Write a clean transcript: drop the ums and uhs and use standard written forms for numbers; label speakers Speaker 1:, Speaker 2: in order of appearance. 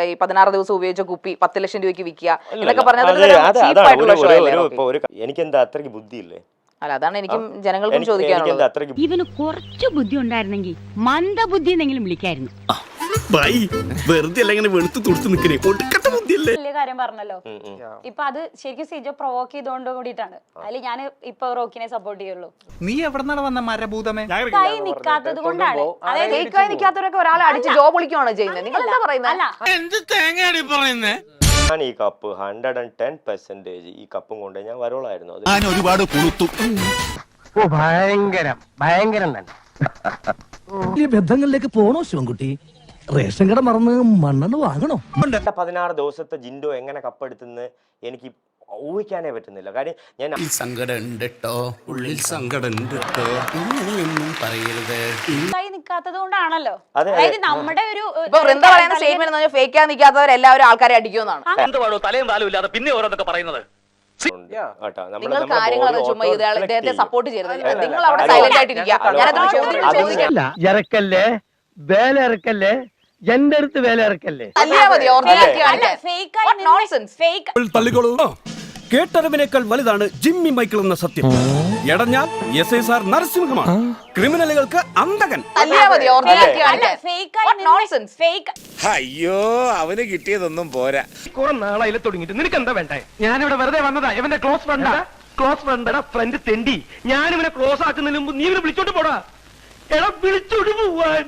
Speaker 1: ഈ 16 ദിവസം ഉപയോഗിച്ച കുപ്പി 10 ലക്ഷം രൂപയ്ക്ക് വിൽക്കുക എന്നൊക്കെ
Speaker 2: എനിക്കെന്താ അത്രയ്ക്ക് ബുദ്ധിയില്ലേ?
Speaker 1: അല്ല, അതാണ് എനിക്കും ജനങ്ങൾക്കും ചോദിക്കാനുള്ളത്.
Speaker 3: ഇവന് കുറച്ച് ബുദ്ധി ഉണ്ടായിരുന്നെങ്കിൽ മന്ദബുദ്ധി എന്നെങ്കിലും വിളിക്കായിരുന്നു.
Speaker 4: വെറുതെ അല്ല വെളുത്ത് തുടുത്ത് നിൽക്കണേ, ഒടുക്കത്തെ ബുദ്ധിയല്ലേ.
Speaker 5: വലിയ കാര്യം പറഞ്ഞല്ലോ. ഇപ്പൊ അത് ശരിക്കും സിജോ പ്രൊവോക്ക് ചെയ്തോണ്ട് കൂടിയിട്ടാണ്. അതിൽ ഞാൻ ഇപ്പൊ റോക്കിനെ സപ്പോർട്ട് ചെയ്യുള്ളൂ.
Speaker 6: നീ എവിടെന്നാണ് വന്ന മരഭൂതമേ?
Speaker 5: കൈ നിക്കാത്തത് കൊണ്ടാണ്.
Speaker 1: അതായത് കൈ നിൽക്കാത്തവരൊക്കെ ഒരാളെ അടിച്ച് ജോബ് വിളിക്കുകയാണോ ചെയ്യുന്നത്? നിങ്ങൾ എന്താ പറയുന്നത്?
Speaker 2: ഞാൻ ഈ കപ്പ് 110% ഈ കപ്പും കൊണ്ട് ഞാൻ വരോളായിരുന്നു. അത്
Speaker 4: ഞാൻ ഒരുപാട് കുളുത്തു.
Speaker 7: ഭയങ്കരം തന്നെ. ഈ ബന്ധങ്ങളിലേക്ക് പോണോ ശിവൻകുട്ടി? റേഷൻ കട മറന്ന് മണ്ണെണ്ണ വാങ്ങണോ?
Speaker 2: 16 ദിവസത്തെ ജിൻഡോ എങ്ങനെ കപ്പെടുത്തെന്ന് എനിക്ക് ഊഹിക്കാനേ പറ്റുന്നില്ല. കാര്യം ഞാൻ
Speaker 4: സങ്കടം ഉണ്ട് ട്ടോ, ഉള്ളിൽ സങ്കടം ഉണ്ട് ട്ടോ, ഇങ്ങനെയൊന്നും പറയരുത്.
Speaker 5: കൈ നിക്കാത്തത് കൊണ്ടാണല്ലോ. അതായത് നമ്മുടെ ഒരു
Speaker 1: എന്താ പറയുന്ന സ്റ്റേറ്റ്മെന്റ് ഫേക്കാൻ നിൽക്കാത്തവരെല്ലാവരും ആൾക്കാരെ അടിക്കുമെന്നാണ്.
Speaker 8: തലയും താലും ഇല്ലാതെ പിന്നെ ഓരോന്നൊക്കെ പറയുന്നത്.
Speaker 1: നിങ്ങൾ കാര്യങ്ങളൊക്കെ ചുമ്മാ ഇദ്ദേഹത്തെ സപ്പോർട്ട് ചെയ്യരുത്. നിങ്ങൾ അവിടെ സൈലന്റ് ആയിട്ടിരിക്കുക.
Speaker 7: ഇറക്കല്ലേ, വേല ഇറക്കല്ലേ, എന്റെ അടുത്ത് വേല ഇറക്കല്ലേ.
Speaker 4: കേട്ടറിവിനേക്കാൾ വലുതാണ് ജിമ്മി മൈക്കിൾ എന്ന സത്യം. എടഞ്ഞാൽ SSR നരസിംഹമാണ്, ക്രിമിനലുകൾക്ക് അന്തകൻ.
Speaker 6: അയ്യോ, അവന് കിട്ടിയതൊന്നും പോരാ.
Speaker 7: കുറെ നാളായില്ല തുടങ്ങിട്ട് നിനക്ക് എന്താ വേണ്ടേ? ഞാനിവിടെ വെറുതെ വന്നതാ. ഇവന്റെ ക്ലോസ് ഫ്രണ്ടാ ഫ്രണ്ട് തെണ്ടി. ഞാനിവനെ ക്ലോസ് ആക്കുന്നതിന് മുമ്പ് നീ ഇവനെ വിളിച്ചോണ്ട് പോടാ. എടാ, വിളിച്ചോണ്ട് പോവാൻ.